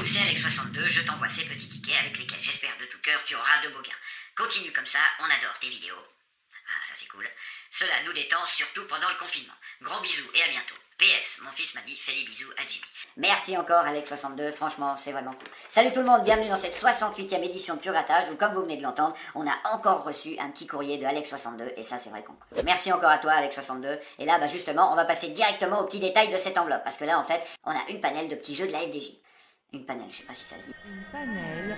C'est Alex62, je t'envoie ces petits tickets avec lesquels j'espère de tout cœur tu auras de beaux gains. Continue comme ça, on adore tes vidéos. Ah, ça c'est cool. Cela nous détend surtout pendant le confinement. Gros bisous et à bientôt. PS, mon fils m'a dit fais des bisous à Jimmy. Merci encore Alex62, franchement c'est vraiment cool. Salut tout le monde, bienvenue dans cette 68e édition de Pure Grattage où comme vous venez de l'entendre, on a encore reçu un petit courrier de Alex62 et ça c'est vrai qu'on cool. Merci encore à toi Alex62 et là bah justement on va passer directement aux petits détails de cette enveloppe parce que là en fait on a une panel de petits jeux de la FDJ. Une panel, je sais pas si ça se dit. Une panel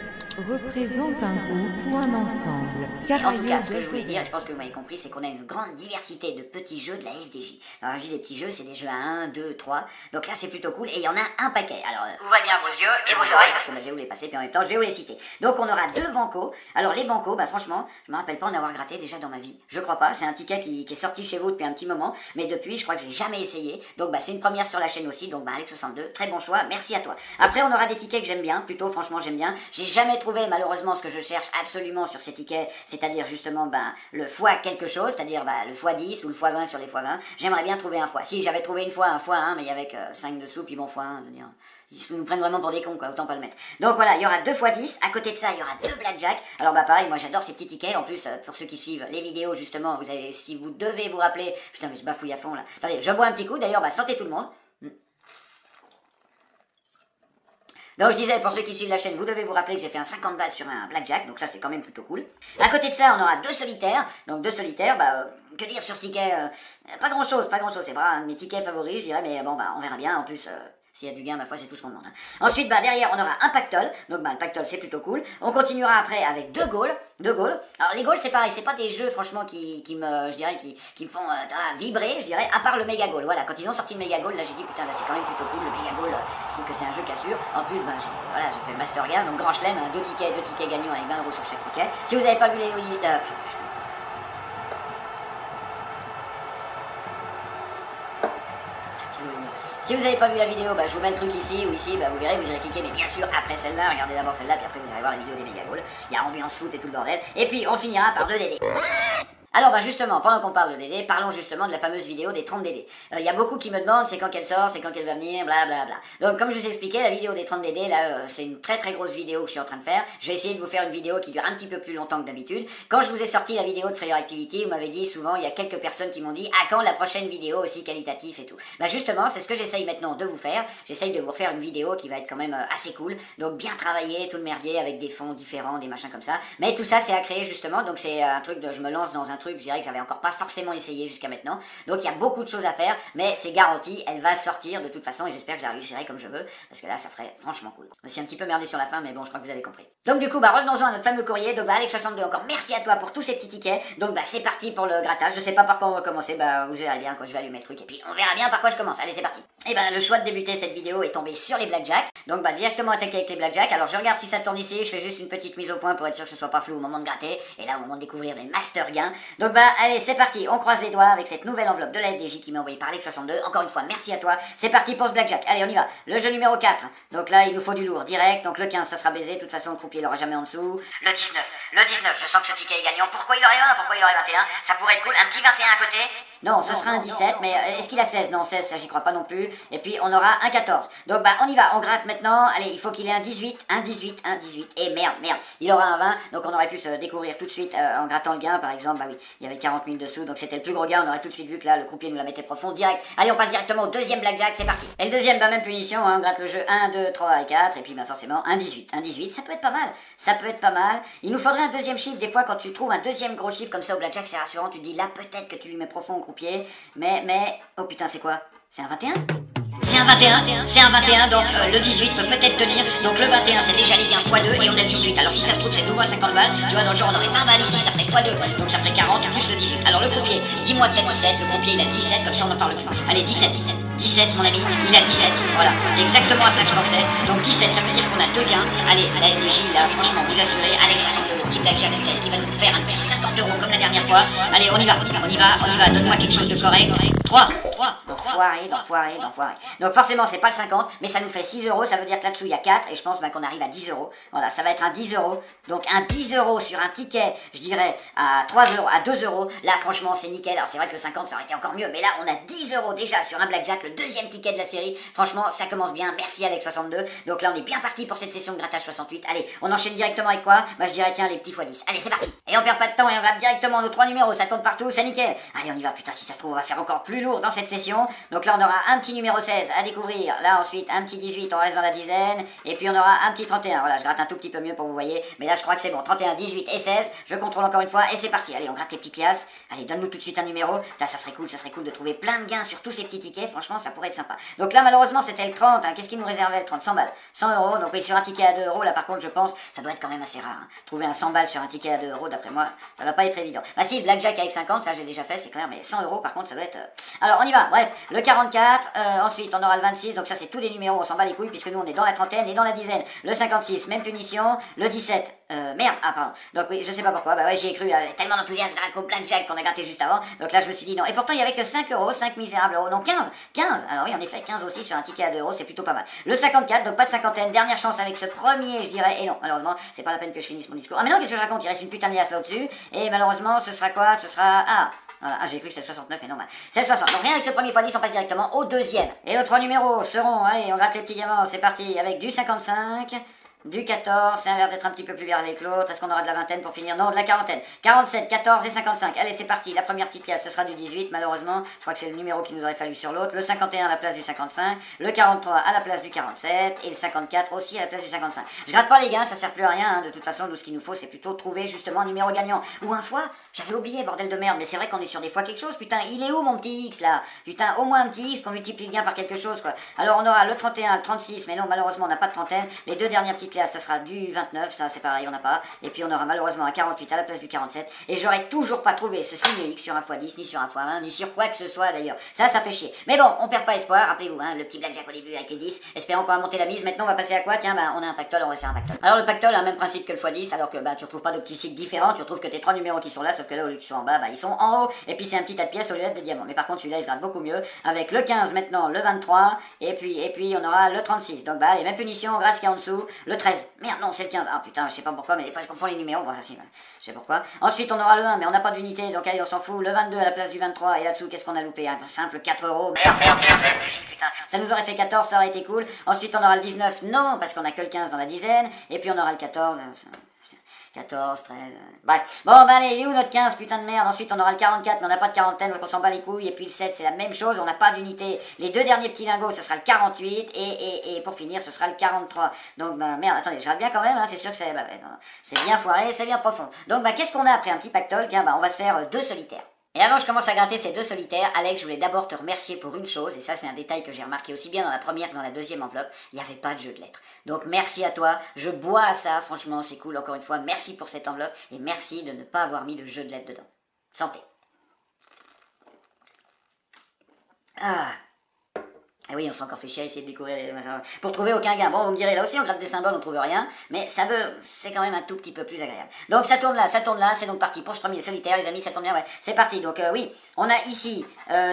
représente un groupe ou un ensemble. En tout cas, ce que je voulais dire, je pense que vous m'avez compris, c'est qu'on a une grande diversité de petits jeux de la FDJ. Alors je dis des petits jeux, c'est des jeux à 1, 2, 3. Donc là c'est plutôt cool et il y en a un paquet. Alors ouvrez bien vos yeux et vos oreilles parce que bah, je vais vous les passer puis en même temps je vais vous les citer. Donc on aura 2 bancos. Alors les bancos, bah franchement, je me rappelle pas en avoir gratté déjà dans ma vie. Je crois pas, c'est un ticket qui est sorti chez vous depuis un petit moment, mais depuis je crois que je l'ai jamais essayé. Donc bah c'est une première sur la chaîne aussi, donc bah Alex62, très bon choix, merci à toi. Après on aura des tickets que j'aime bien, plutôt franchement j'aime bien. J'ai jamais trouvé malheureusement ce que je cherche absolument sur ces tickets, c'est-à-dire justement le fois quelque chose, c'est-à-dire le x10 ou le x20 sur les x20. J'aimerais bien trouver un fois. Si j'avais trouvé une fois un x1, mais avec 5 dessous, puis bon x1, je veux dire, ils nous prennent vraiment pour des cons quoi, autant pas le mettre. Donc voilà, il y aura 2 x10, à côté de ça il y aura 2 blackjack. Alors bah pareil, moi j'adore ces petits tickets, en plus pour ceux qui suivent les vidéos justement, vous avez, si vous devez vous rappeler, putain mais je bafouille à fond là. Attendez, je bois un petit coup, d'ailleurs bah santé tout le monde. Donc je disais, pour ceux qui suivent la chaîne, vous devez vous rappeler que j'ai fait un 50 balles sur un blackjack, donc ça c'est quand même plutôt cool. À côté de ça, on aura 2 solitaires, donc 2 solitaires, que dire sur ce ticket, pas grand chose, c'est vraiment un de mes tickets favoris, je dirais, mais bon on verra bien, en plus... S'il y a du gain, ma foi, c'est tout ce qu'on demande. Ensuite, derrière, on aura un pactole. Donc, le pactole, c'est plutôt cool. On continuera après avec 2 Gaules. Alors, les Gaules, c'est pareil. C'est pas des jeux, franchement, qui me font vibrer, je dirais, à part le Méga Gaule. Voilà, quand ils ont sorti le Méga Gaule, là, j'ai dit, putain, là, c'est quand même plutôt cool. Le Méga Gaule, je trouve que c'est un jeu cassure. En plus, j'ai fait le Master Gain, donc grand chelem, 2 tickets gagnants avec 20 € sur chaque ticket. Si vous n'avez pas vu les... Si vous n'avez pas vu la vidéo, je vous mets le truc ici ou ici, vous verrez, vous irez cliquer, mais bien sûr après celle-là, regardez d'abord celle-là, puis après vous irez voir la vidéo des méga Gaules. Il y a ambiance foot et tout le bordel. Et puis on finira par 2 DD. Alors justement, pendant qu'on parle de DD, parlons justement de la fameuse vidéo des 30 DD. Il y a beaucoup qui me demandent c'est quand qu'elle sort, c'est quand qu'elle va venir, blablabla. Donc comme je vous expliquais, la vidéo des 30 DD, là, c'est une très très grosse vidéo que je suis en train de faire. Je vais essayer de vous faire une vidéo qui dure un petit peu plus longtemps que d'habitude. Quand je vous ai sorti la vidéo de Frayeur Activity, vous m'avez dit souvent, il y a quelques personnes qui m'ont dit à quand la prochaine vidéo aussi qualitative et tout. Justement, c'est ce que j'essaye maintenant de vous faire. J'essaye de vous refaire une vidéo qui va être quand même assez cool. Donc bien travaillé, tout le merdier avec des fonds différents, des machins comme ça. Mais tout ça c'est à créer justement, donc c'est un truc de je me lance dans un truc, je dirais que j'avais encore pas forcément essayé jusqu'à maintenant, donc il y a beaucoup de choses à faire, mais c'est garanti, elle va sortir de toute façon et j'espère que je la réussirai comme je veux, parce que là ça ferait franchement cool. Je me suis un petit peu merdé sur la fin, mais bon je crois que vous avez compris. Donc du coup revenons-en à notre fameux courrier, donc Alex62 encore merci à toi pour tous ces petits tickets, donc c'est parti pour le grattage, je sais pas par quoi on va commencer, vous verrez bien quand je vais allumer le truc et puis on verra bien par quoi je commence, allez c'est parti. Et le choix de débuter cette vidéo est tombé sur les blackjack, donc directement attaquer avec les blackjack, alors je regarde si ça tourne ici, je fais juste une petite mise au point pour être sûr que ce soit pas flou au moment de gratter, et là au moment de découvrir les master gains, donc allez c'est parti, on croise les doigts avec cette nouvelle enveloppe de la FDJ qui m'a envoyé par Alex62. Encore une fois, merci à toi. C'est parti pour ce blackjack. Allez, on y va. Le jeu numéro 4. Donc là, il nous faut du lourd direct. Donc le 15, ça sera baisé. De toute façon, le croupier, il aura jamais en dessous. Le 19, je sens que ce ticket est gagnant. Pourquoi il aurait 20? Pourquoi il aurait 21? Ça pourrait être cool. Un petit 21 à côté. Non, ce sera un 17, mais est-ce qu'il a 16? Non, 16, ça j'y crois pas non plus. Et puis on aura un 14. Donc on y va, on gratte maintenant. Allez, il faut qu'il ait un 18, un 18, un 18. Et merde, il aura un 20. Donc on aurait pu se découvrir tout de suite en grattant le gain, par exemple. Oui, il y avait 40 000 dessous, donc c'était le plus gros gain. On aurait tout de suite vu que là, le croupier nous la mettait profond direct. Allez, on passe directement au deuxième blackjack, c'est parti. Et le deuxième, même punition, on gratte le jeu 1, 2, 3 et 4. Et puis forcément, un 18. Un 18, ça peut être pas mal. Ça peut être pas mal. Il nous faudrait un deuxième chiffre. Des fois, quand tu trouves un deuxième gros chiffre comme ça au blackjack, c'est rassurant. Tu te dis là, peut-être que tu lui mets profond au croupier. Mais, oh putain, c'est quoi? C'est un 21? C'est un 21, donc le 18 peut peut-être tenir, donc le 21 c'est déjà les gains x2 et on a 18, alors si ça se trouve c'est nouveau à 50 balles, tu vois dans le genre on aurait 20 balles ici, ça ferait x2, donc ça ferait 40 plus le 18, alors le croupier, dis-moi que t'as 17, le croupier il a 17, comme ça on en parle plus, allez 17 mon ami, il a 17, voilà, c'est exactement à ça que je pensais, donc 17 ça veut dire qu'on a 2 gains, allez, à la FDJ là, franchement vous assurez, Alex62, le petit blackjack avec test qui va nous faire un petit 50 € comme la dernière fois, allez on y va, donne-moi quelque chose de correct, 3, D'enfoiré. Donc forcément, c'est pas le 50, mais ça nous fait 6 euros. Ça veut dire que là-dessous, il y a 4. Et je pense qu'on arrive à 10 euros. Voilà, ça va être un 10 euros. Donc un 10 euros sur un ticket, je dirais, à 3 euros, à 2 euros. Là, franchement, c'est nickel. Alors c'est vrai que le 50, ça aurait été encore mieux. Mais là, on a 10 euros déjà sur un blackjack, le deuxième ticket de la série. Franchement, ça commence bien. Merci Alex62. Donc là, on est bien parti pour cette session de grattage 68. Allez, on enchaîne directement avec quoi? Bah, je dirais, tiens, les petits x10. Allez, c'est parti. Et on perd pas de temps et on va directement nos 3 numéros. Ça tourne partout, c'est nickel. Allez, on y va. Putain, si ça se trouve, on va faire encore plus lourd dans cette session. Donc là, on aura un petit numéro 16 à découvrir. Là, ensuite, un petit 18, on reste dans la dizaine. Et puis, on aura un petit 31. Voilà, je gratte un tout petit peu mieux pour vous voyez. Mais là, je crois que c'est bon. 31, 18 et 16. Je contrôle encore une fois et c'est parti. Allez, on gratte les petites liasses. Allez, donne-nous tout de suite un numéro. Là, ça serait cool de trouver plein de gains sur tous ces petits tickets. Franchement, ça pourrait être sympa. Donc là, malheureusement, c'était le 30. Hein. Qu'est-ce qu'il nous réservait le 30? 100 balles. 100 euros. Donc oui, sur un ticket à 2 euros, là, par contre, je pense, ça doit être quand même assez rare. Hein. Trouver un 100 balles sur un ticket à 2 euros, d'après moi, ça va pas être évident. Bah si, blackjack avec 50, ça j'ai déjà fait, c'est clair, mais 100 euros, par contre, ça doit être... Alors, on y va. Bref, le 44, ensuite, on aura le 26. Donc ça, c'est tous les numéros, on s'en bat les couilles, puisque nous, on est dans la trentaine et dans la dizaine. Le 56, même punition. Le 17, merde, ah pardon. Donc oui, je sais pas pourquoi, bah ouais, j'y ai cru, tellement d'enthousiasme grâce au blackjack qu'on a gratté juste avant. Donc là, je me suis dit non. Et pourtant, il y avait que 5 euros, 5 misérables euros. Donc 15. Alors oui, en effet, 15 aussi sur un ticket à 2 euros, c'est plutôt pas mal. Le 54, donc pas de cinquantaine, dernière chance avec ce premier, je dirais. Et non, malheureusement, c'est pas la peine que je finisse mon discours. Ah mais non, qu'est-ce que je raconte? Il reste une putain de liasse là-dessus. Et malheureusement, ce sera quoi? Ce sera... Voilà, j'ai cru que c'était 69, mais non, c'est 60. Donc rien avec ce premier x10, on passe directement au deuxième. Et nos 3 numéros seront, allez, on gratte les petits diamants, c'est parti, avec du 55, du 14, ça a l'air d'être un petit peu plus vers avec l'autre. Est-ce qu'on aura de la vingtaine pour finir? Non, de la quarantaine. 47, 14 et 55. Allez, c'est parti. La première petite pièce, ce sera du 18, malheureusement. Je crois que c'est le numéro qui nous aurait fallu sur l'autre. Le 51 à la place du 55. Le 43 à la place du 47. Et le 54 aussi à la place du 55. Je gratte pas les gains, ça sert plus à rien. Hein. De toute façon, nous, ce qu'il nous faut, c'est plutôt trouver justement un numéro gagnant. Ou un fois, j'avais oublié, bordel de merde. Mais c'est vrai qu'on est sur des fois quelque chose. Putain, il est où mon petit X là? Putain, au moins un petit X qu'on multiplie le gain par quelque chose, quoi. Alors, on aura le 31, le 36. Mais non, malheureusement, on n'a pas de trentaine. Les deux dernières petites classes, ça sera du 29, ça c'est pareil, on n'a pas. Et puis on aura malheureusement un 48 à la place du 47. Et j'aurais toujours pas trouvé ce signe X sur un x10, ni sur un x1, ni sur quoi que ce soit d'ailleurs. Ça fait chier. Mais bon, on perd pas espoir, rappelez-vous, hein, le petit blackjack au début avec les 10. Espérons qu'on va monter la mise. Maintenant on va passer à quoi? Tiens, on a un pactole, on va faire un pactole. Alors le pactole a le même principe que le x10, alors que tu retrouves pas de petits cycles différents, tu retrouves que tes 3 numéros qui sont là, sauf que là au lieu qu'ils sont en bas, ils sont en haut. Et puis c'est un petit tas de pièces au lieu d'être des diamants. Mais par contre celui-là il se gratte beaucoup mieux. Avec le 15 maintenant, le 23, et puis on aura le 36. Donc les mêmes punitions, grâce qu'il y a en dessous. Le 13. Merde, non, c'est le 15. Ah putain, je sais pas pourquoi, mais des fois je confonds les numéros. Bon, ça si, je sais pourquoi. Ensuite, on aura le 1, mais on n'a pas d'unité, donc allez, on s'en fout. Le 22 à la place du 23, et là-dessous, qu'est-ce qu'on a loupé? Un simple 4 euros. Merde, putain. Ça nous aurait fait 14, ça aurait été cool. Ensuite, on aura le 19, non, parce qu'on a que le 15 dans la dizaine. Et puis, on aura le 14. 14, 13... Bref. Bon, allez, il est où notre 15, putain de merde? Ensuite, on aura le 44, mais on n'a pas de quarantaine, donc on s'en bat les couilles. Et puis le 7, c'est la même chose, on n'a pas d'unité. Les deux derniers petits lingots, ce sera le 48, et pour finir, ce sera le 43. Donc, merde, attendez, je rate bien quand même, hein, c'est sûr que c'est... c'est bien foiré, c'est bien profond. Donc, qu'est-ce qu'on a après un petit pactole? Tiens, on va se faire 2 solitaires. Et avant que je commence à gratter ces 2 solitaires, Alex, je voulais d'abord te remercier pour une chose, et ça c'est un détail que j'ai remarqué aussi bien dans la première que dans la deuxième enveloppe, il n'y avait pas de jeu de lettres. Donc merci à toi, je bois à ça, franchement c'est cool, encore une fois, merci pour cette enveloppe, et merci de ne pas avoir mis de jeu de lettres dedans. Santé. Ah. Ah oui, on s'est encore fait chier à essayer de découvrir pour trouver aucun gain. Bon, vous me direz, là aussi on gratte des symboles, on trouve rien, mais c'est quand même un tout petit peu plus agréable. Donc ça tourne là, c'est donc parti pour ce premier solitaire, les amis, ça tourne bien, ouais, c'est parti. Donc oui, on a ici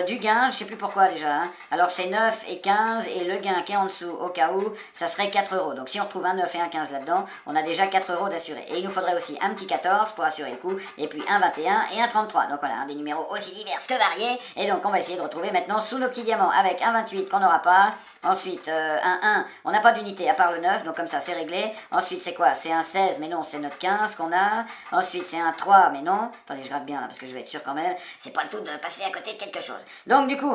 du gain, je sais plus pourquoi déjà, hein. Alors c'est 9 et 15, et le gain qui est en dessous, au cas où, ça serait 4 euros. Donc si on retrouve un 9 et un 15 là-dedans, on a déjà 4 euros d'assuré. Et il nous faudrait aussi un petit 14 pour assurer le coup, et puis un 21 et un 33. Donc voilà, des numéros aussi divers que variés, et donc on va essayer de retrouver maintenant sous nos petits diamants, avec un 28 qu'on n'aura pas. Ensuite, un 1, on n'a pas d'unité à part le 9, donc comme ça c'est réglé. Ensuite c'est quoi? C'est un 16, mais non, c'est notre 15 qu'on a. Ensuite c'est un 3, mais non. Attendez, je gratte bien là, parce que je vais être sûr quand même. C'est pas le tout de passer à côté de quelque chose. Donc du coup...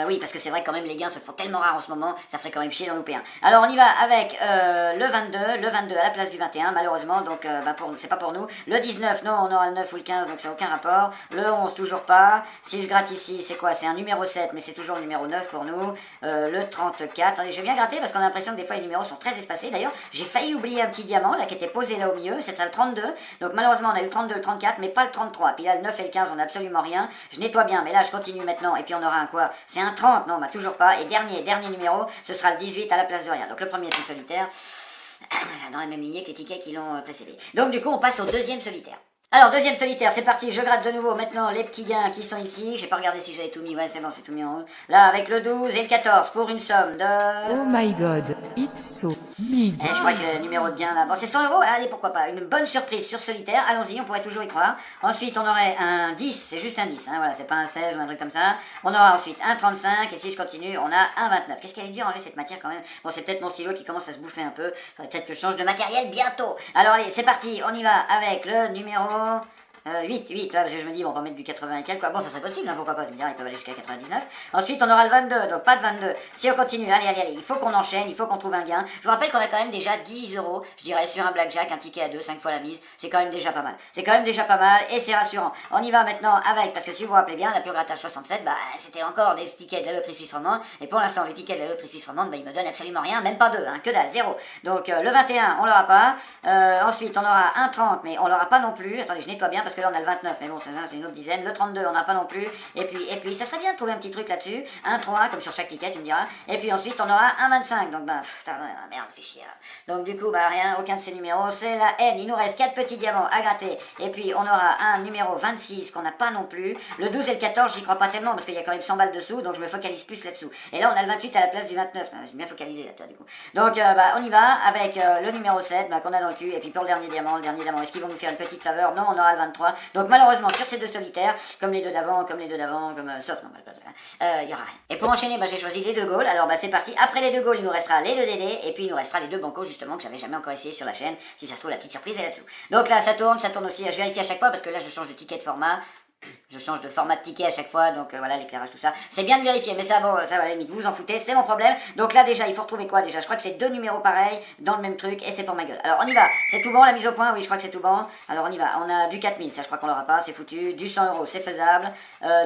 oui, parce que c'est vrai que quand même les gains se font tellement rares en ce moment, ça ferait quand même chier d'en louper un. Alors on y va avec le 22 à la place du 21 malheureusement, donc c'est pas pour nous. Le 19, non, on aura le 9 ou le 15, donc ça n'a aucun rapport. Le 11, toujours pas. Si je gratte ici, c'est quoi? C'est un numéro 7, mais c'est toujours le numéro 9 pour nous. Le 34, attendez, je vais bien gratter parce qu'on a l'impression que des fois les numéros sont très espacés. D'ailleurs, j'ai failli oublier un petit diamant là qui était posé là au milieu, c'est ça le 32. Donc malheureusement on a eu le 32, le 34, mais pas le 33. Puis là le 9 et le 15, on a absolument rien. Je nettoie bien, mais là je continue maintenant, et puis on aura un quoi? C'est un 30, non, toujours pas. Et dernier numéro, ce sera le 18 à la place de rien. Donc le premier est solitaire, dans la même lignée que les tickets qui l'ont précédé. Donc du coup, on passe au deuxième solitaire. Alors, deuxième solitaire, c'est parti, je gratte de nouveau maintenant les petits gains qui sont ici. J'ai pas regardé si j'avais tout mis, ouais c'est bon, c'est tout mis en haut. Là, avec le 12 et le 14 pour une somme de... Oh my god, it's so big. Je crois que le numéro de gain là, bon c'est 100 €, allez pourquoi pas, une bonne surprise sur solitaire, allons-y, on pourrait toujours y croire. Ensuite on aurait un 10, c'est juste un 10, hein, voilà, c'est pas un 16 ou un truc comme ça. On aura ensuite un 35, et si je continue, on a un 29. Qu'est-ce qu'elle est dure enlever cette matière quand même. Bon c'est peut-être mon stylo qui commence à se bouffer un peu, faudrait peut-être que je change de matériel bientôt. Alors allez, c'est parti, on y va avec le numéro... 8, là, parce que je me dis, bon, on va mettre du 80 et quelques, quoi. Bon, ça serait possible, hein, pourquoi pas, tu me diras, ils peuvent aller jusqu'à 99. Ensuite, on aura le 22, donc pas de 22. Si on continue, allez, il faut qu'on enchaîne, il faut qu'on trouve un gain. Je vous rappelle qu'on a quand même déjà 10 €, je dirais, sur un blackjack, un ticket à 2, 5 fois la mise. C'est quand même déjà pas mal. C'est quand même déjà pas mal, et c'est rassurant. On y va maintenant avec, parce que si vous vous rappelez bien, la pure grattage 67, bah, c'était encore des tickets de la loterie suisse romande, et pour l'instant, les tickets de la loterie suisse romande, bah, ils me donnent absolument rien, même pas 2, hein, que dalle, 0. Donc, le 21, on l'aura pas. Ensuite, on aura un 30, mais on l'aura pas non plus. Attendez, je nettoie bien, parce que là, on a le 29, mais bon, c'est une autre dizaine. Le 32, on n'a pas non plus. Et puis, ça serait bien de trouver un petit truc là-dessus. Un 3, comme sur chaque ticket, tu me diras. Et puis ensuite, on aura un 25. Donc, bah, merde, fait chier. Donc, du coup, bah, rien, aucun de ces numéros. C'est la N. Il nous reste 4 petits diamants à gratter. Et puis, on aura un numéro 26 qu'on n'a pas non plus. Le 12 et le 14, j'y crois pas tellement parce qu'il y a quand même 100 balles dessous. Donc, je me focalise plus là-dessous. Et là, on a le 28 à la place du 29. J'ai bien focalisé là, toi, du coup. Donc, bah, on y va avec le numéro 7 bah, qu'on a dans le cul. Et puis, pour le dernier diamant, est-ce qu'ils vont nous faire une petite faveur? Non, on aura le 23. Donc, malheureusement, sur ces deux solitaires, comme les deux d'avant, sauf non, il y aura rien. Et pour enchaîner, bah, j'ai choisi les deux goals. Alors bah c'est parti. Après les deux goals, il nous restera les deux DD et puis il nous restera les deux bancos justement que j'avais jamais encore essayé sur la chaîne. Si ça se trouve, la petite surprise est là-dessous. Donc là, ça tourne aussi. Je vérifie à chaque fois parce que là, je change de ticket de format. Je change de format de ticket à chaque fois, donc voilà, l'éclairage, tout ça. C'est bien de vérifier, mais ça, bon, ça, à la limite, vous vous en foutez, c'est mon problème. Donc là, déjà, il faut retrouver quoi, déjà? Je crois que c'est deux numéros pareils, dans le même truc, et c'est pour ma gueule. Alors, on y va. C'est tout bon, la mise au point? Oui, je crois que c'est tout bon. Alors, on y va. On a du 4000, ça, je crois qu'on l'aura pas, c'est foutu. Du 100 €, c'est faisable.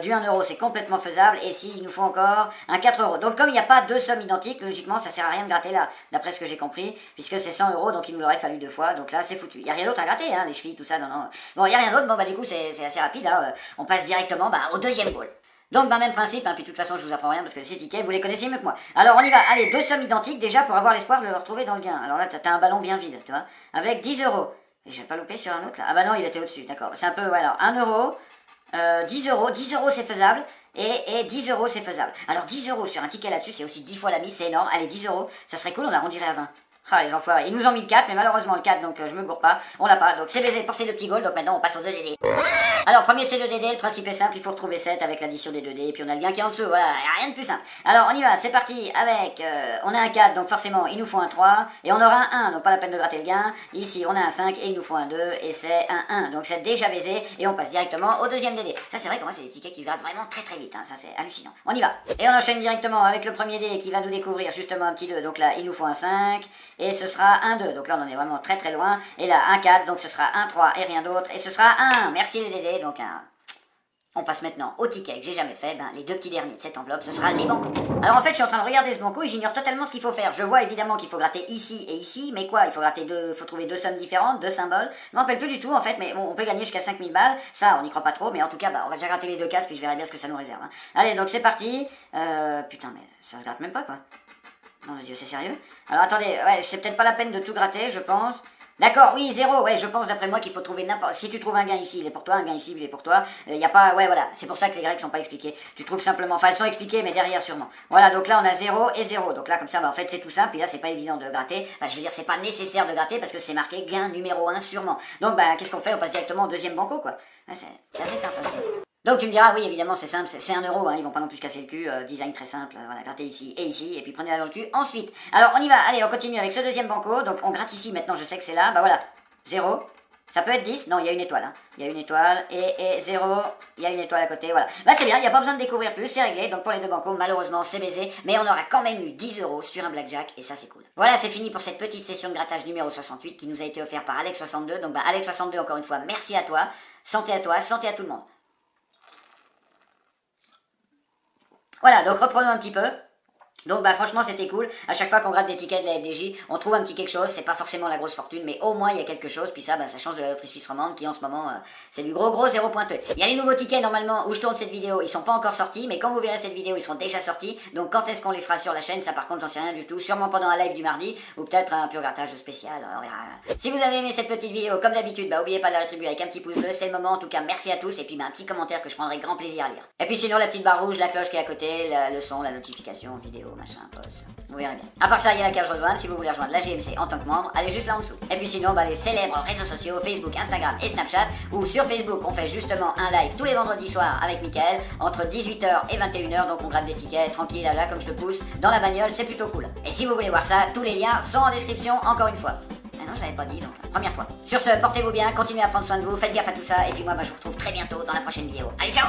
Du 1 €, c'est complètement faisable. Et si, il nous faut encore un 4 €. Donc, comme il n'y a pas deux sommes identiques, logiquement, ça sert à rien de gratter là, d'après ce que j'ai compris, puisque c'est 100 €, donc il nous l'aurait fallu deux fois. Donc là, c'est foutu. Il n'y a rien d'autre à gratter, hein, les chevilles, tout ça, non, non. Bon, il n'y a rien d'autre, bon, bah, du coup, c'est assez rapide, hein. On passe directement au deuxième goal. Donc, même principe, hein, puis de toute façon, je vous apprends rien parce que ces tickets, vous les connaissez mieux que moi. Alors, on y va. Allez, deux sommes identiques déjà pour avoir l'espoir de le retrouver dans le gain. Alors là, t'as un ballon bien vide, tu vois, avec 10 €. Et j'ai pas loupé sur un autre là. Ah bah non, il était au-dessus, d'accord. C'est un peu, ouais, alors 1 €, 10 €, 10 € c'est faisable. Et 10 € c'est faisable. Alors 10 € sur un ticket là-dessus, c'est aussi 10 fois la mise, c'est énorme. Allez, 10 €, ça serait cool, on l'arrondirait à 20. Ah les enfoirés, ils nous ont mis le 4, mais malheureusement le 4, donc je me gourre pas, on l'a pas, donc c'est baisé pour ces deux petits goals, donc maintenant on passe aux 2 DD. Alors premier de ces 2 DD, le principe est simple, il faut retrouver 7 avec l'addition des 2 D, et puis on a le gain qui est en dessous, voilà, y a rien de plus simple. Alors on y va, c'est parti avec, on a un 4, donc forcément il nous faut un 3, et on aura un 1, donc pas la peine de gratter le gain, ici on a un 5, et il nous faut un 2, et c'est un 1, donc c'est déjà baisé, et on passe directement au deuxième DD. Ça c'est vrai que moi c'est des tickets qui se grattent vraiment très très vite, hein, ça c'est hallucinant. On y va, et on enchaîne directement avec le premier D qui va nous découvrir justement un petit 2, donc là il nous faut un 5, et ce sera un 2, donc là on en est vraiment très très loin, et là un 4, donc ce sera un 3 et rien d'autre, et ce sera un 1, merci les DD, donc un... On passe maintenant au ticket que j'ai jamais fait, les deux petits derniers de cette enveloppe, ce sera les bancos. Alors en fait je suis en train de regarder ce banco et j'ignore totalement ce qu'il faut faire. Je vois évidemment qu'il faut gratter ici et ici, mais quoi, il faut gratter faut trouver deux sommes différentes, deux symboles. Je m'en rappelle plus du tout en fait, mais bon, on peut gagner jusqu'à 5000 balles, ça on n'y croit pas trop, mais en tout cas on va déjà gratter les deux cases puis je verrai bien ce que ça nous réserve. Hein. Allez donc c'est parti, putain mais ça se gratte même pas quoi. Non, Dieu, c'est sérieux? Alors attendez, ouais, c'est peut-être pas la peine de tout gratter, je pense. D'accord, oui, 0, ouais, je pense d'après moi qu'il faut trouver n'importe... Si tu trouves un gain ici, il est pour toi, un gain ici, il est pour toi. Il y a pas... Ouais, voilà, c'est pour ça que les Grecs sont pas expliqués. Tu trouves simplement... Enfin, elles sont expliquées, mais derrière sûrement. Voilà, donc là, on a 0 et 0. Donc là, comme ça, en fait, c'est tout simple. Puis là, c'est pas évident de gratter. Je veux dire, c'est pas nécessaire de gratter parce que c'est marqué gain numéro 1 sûrement. Donc, qu'est-ce qu'on fait? On passe directement au deuxième banco, quoi. C'est assez simple. Donc tu me diras, oui évidemment c'est simple, c'est 1 €, hein, ils vont pas non plus se casser le cul, design très simple, voilà, grattez ici, et puis prenez-la dans le cul. Ensuite, alors on y va, allez on continue avec ce deuxième banco, donc on gratte ici maintenant, je sais que c'est là, voilà, 0, ça peut être 10, non il y a une étoile, hein. Il y a une étoile, et 0, il y a une étoile à côté, voilà. Là c'est bien, il n'y a pas besoin de découvrir plus, c'est réglé, donc pour les deux bancos, malheureusement c'est baisé, mais on aura quand même eu 10 € sur un blackjack, et ça c'est cool. Voilà, c'est fini pour cette petite session de grattage numéro 68 qui nous a été offert par Alex62, donc Alex62 encore une fois, merci à toi, santé à toi, santé à tout le monde. Voilà, donc reprenons un petit peu. Donc bah franchement c'était cool, à chaque fois qu'on gratte des tickets de la FDJ, on trouve un petit quelque chose, c'est pas forcément la grosse fortune, mais au moins il y a quelque chose, puis ça, bah, ça change de la loterie suisse romande qui en ce moment, c'est du gros zéro pointeux. Il y a les nouveaux tickets normalement où je tourne cette vidéo, ils sont pas encore sortis, mais quand vous verrez cette vidéo, ils seront déjà sortis, donc quand est-ce qu'on les fera sur la chaîne, ça par contre j'en sais rien du tout, sûrement pendant un live du mardi, ou peut-être un pur grattage spécial, on verra. Si vous avez aimé cette petite vidéo, comme d'habitude, bah oubliez pas de la rétribuer avec un petit pouce bleu, c'est le moment, en tout cas merci à tous, et puis bah, un petit commentaire que je prendrai grand plaisir à lire. Et puis sinon la petite barre rouge, la cloche qui est à côté, le son, la notification, vidéo, machin, post. Vous verrez bien. À part ça, il y a la cage rejoindre si vous voulez rejoindre la GMC en tant que membre, allez juste là en dessous. Et puis sinon, bah, les célèbres réseaux sociaux, Facebook, Instagram et Snapchat, où sur Facebook, on fait justement un live tous les vendredis soirs avec Mickaël, entre 18h et 21h, donc on gratte des tickets, tranquille, là, comme je te pousse, dans la bagnole, c'est plutôt cool. Et si vous voulez voir ça, tous les liens sont en description, encore une fois. Ah non, je l'avais pas dit, donc première fois. Sur ce, portez-vous bien, continuez à prendre soin de vous, faites gaffe à tout ça, et puis moi, bah, je vous retrouve très bientôt dans la prochaine vidéo. Allez, ciao!